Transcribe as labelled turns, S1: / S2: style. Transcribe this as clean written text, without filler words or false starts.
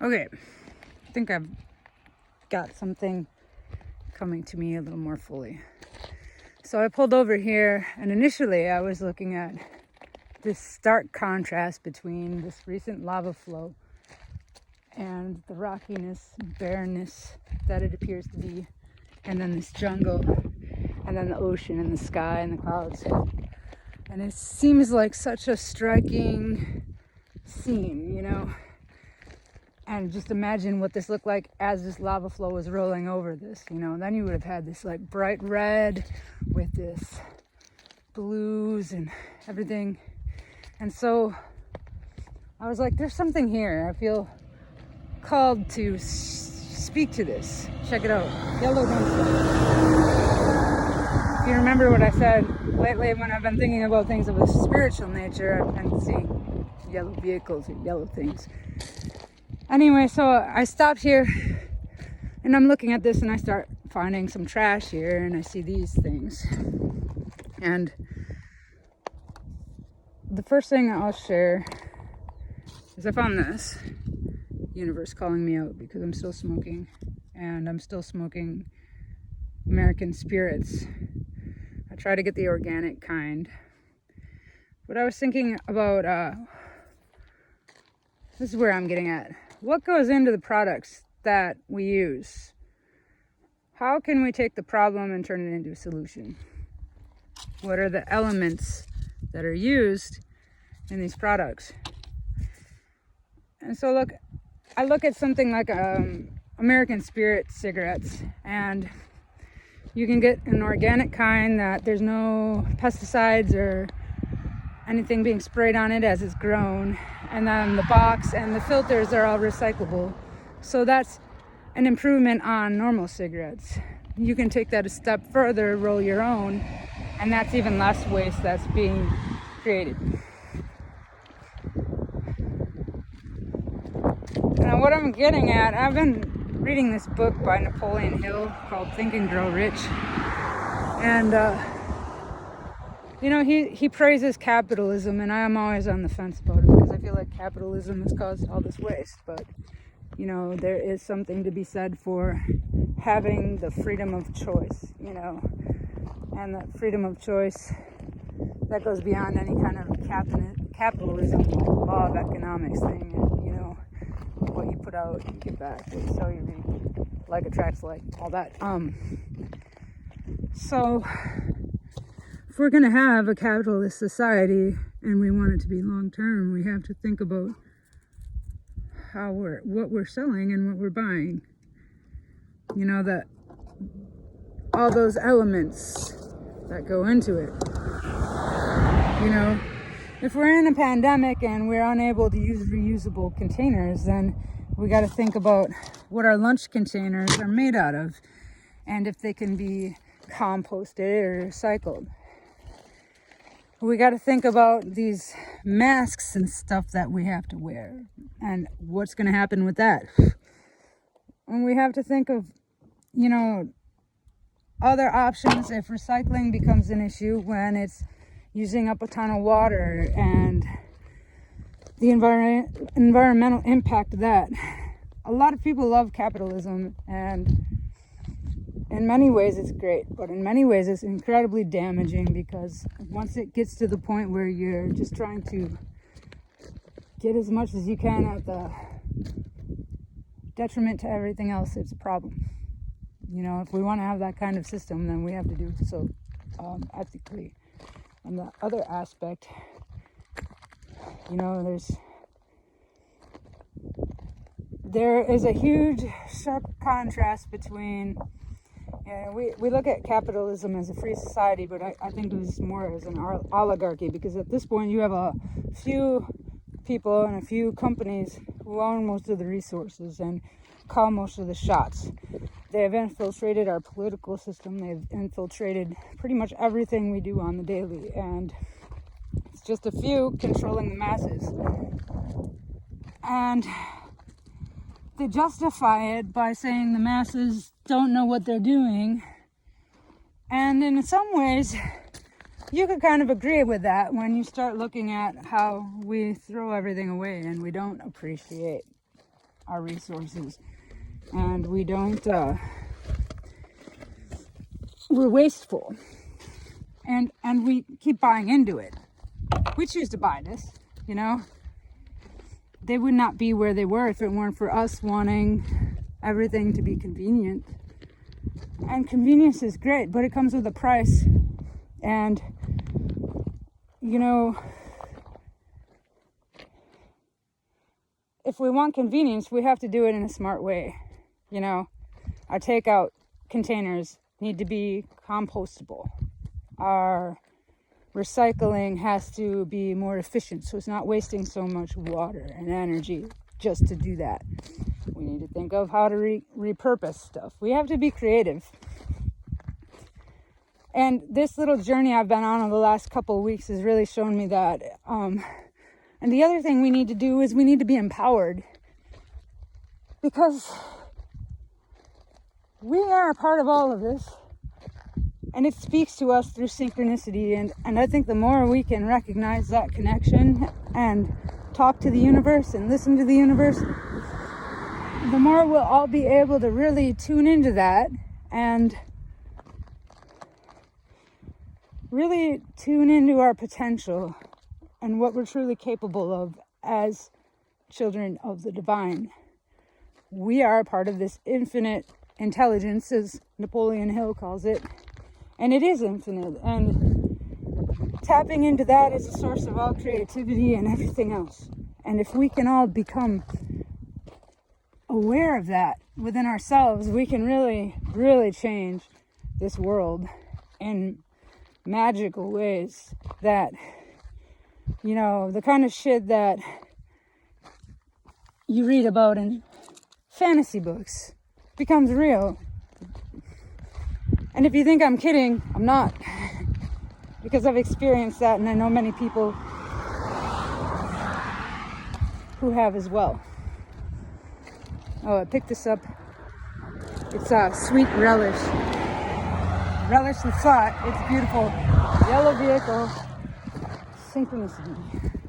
S1: Okay, I think I've got something coming to me a little more fully. So I pulled over here, and initially I was looking at this stark contrast between this recent lava flow and the rockiness and barrenness that it appears to be, and then this jungle, and then the ocean and the sky and the clouds. And it seems like such a striking scene, you know? And just imagine what this looked like as this lava flow was rolling over this, you know? Then you would have had this like bright red with this blues and everything. And so I was like, there's something here. I feel called to speak to this. Check it out. Yellow dumpster. If you remember what I said lately when I've been thinking about things of a spiritual nature, I've been seeing yellow vehicles or yellow things. Anyway, so I stopped here and I'm looking at this and I start finding some trash here and I see these things. And the first thing I'll share is I found this. Universe calling me out because I'm still smoking, and I'm still smoking American Spirits. I try to get the organic kind, but I was thinking about this is where I'm getting at. What goes into the products that we use? How can we take the problem and turn it into a solution? What are the elements that are used in these products? And so look, I look at something like American Spirit cigarettes, and you can get an organic kind that there's no pesticides or anything being sprayed on it as it's grown, and then the box and the filters are all recyclable. So that's an improvement on normal cigarettes. You can take that a step further, roll your own, and that's even less waste that's being created. Now what I'm getting at, I've been reading this book by Napoleon Hill called Think and Grow Rich. And, you know, he praises capitalism, and I'm always on the fence about it because I feel like capitalism has caused all this waste. But, you know, there is something to be said for having the freedom of choice, you know, and that freedom of choice that goes beyond any kind of capitalism, like law of economics thing, you know. What you put out, you get back. What you sow, you reap. Like attracts like, all that. So, if we're gonna have a capitalist society and we want it to be long term, we have to think about what we're selling and what we're buying. You know, that all those elements that go into it. You know, if we're in a pandemic and we're unable to use reusable containers, then we got to think about what our lunch containers are made out of and if they can be composted or recycled. We got to think about these masks and stuff that we have to wear and what's going to happen with that. And we have to think of, you know, other options if recycling becomes an issue when it's using up a ton of water and the environmental impact of that. A lot of people love capitalism, and in many ways it's great, but in many ways it's incredibly damaging because once it gets to the point where you're just trying to get as much as you can at the detriment to everything else, it's a problem. You know, if we want to have that kind of system, then we have to do so ethically. And the other aspect, you know, there is a huge sharp contrast between, we look at capitalism as a free society, but I think of this more as an oligarchy, because at this point you have a few people and a few companies who own most of the resources and call most of the shots. They have infiltrated our political system. They've infiltrated pretty much everything we do on the daily, and it's just a few controlling the masses. And they justify it by saying the masses don't know what they're doing. And in some ways, you could kind of agree with that when you start looking at how we throw everything away and we don't appreciate our resources, and we don't, we're wasteful, and we keep buying into it. We choose to buy this, you know. They would not be where they were if it weren't for us wanting everything to be convenient. And convenience is great, but it comes with a price. And, you know, if we want convenience, we have to do it in a smart way. You know, our takeout containers need to be compostable. Our recycling has to be more efficient, so it's not wasting so much water and energy just to do that. We need to think of how to repurpose stuff. We have to be creative. And this little journey I've been on over the last couple of weeks has really shown me that. And the other thing we need to do is we need to be empowered, because we are a part of all of this. And it speaks to us through synchronicity. And I think the more we can recognize that connection and talk to the universe and listen to the universe, the more we'll all be able to really tune into that and really tune into our potential and what we're truly capable of as children of the divine. We are a part of this infinite intelligence, as Napoleon Hill calls it. And it is infinite, and tapping into that is a source of all creativity and everything else. And if we can all become aware of that within ourselves, we can really, really change this world in magical ways that, you know, the kind of shit that you read about in fantasy books becomes real. And if you think I'm kidding, I'm not. Because I've experienced that, and I know many people who have as well. Oh, I picked this up. It's a sweet relish. Relish the thought. It's beautiful. Yellow vehicle. Synchronicity.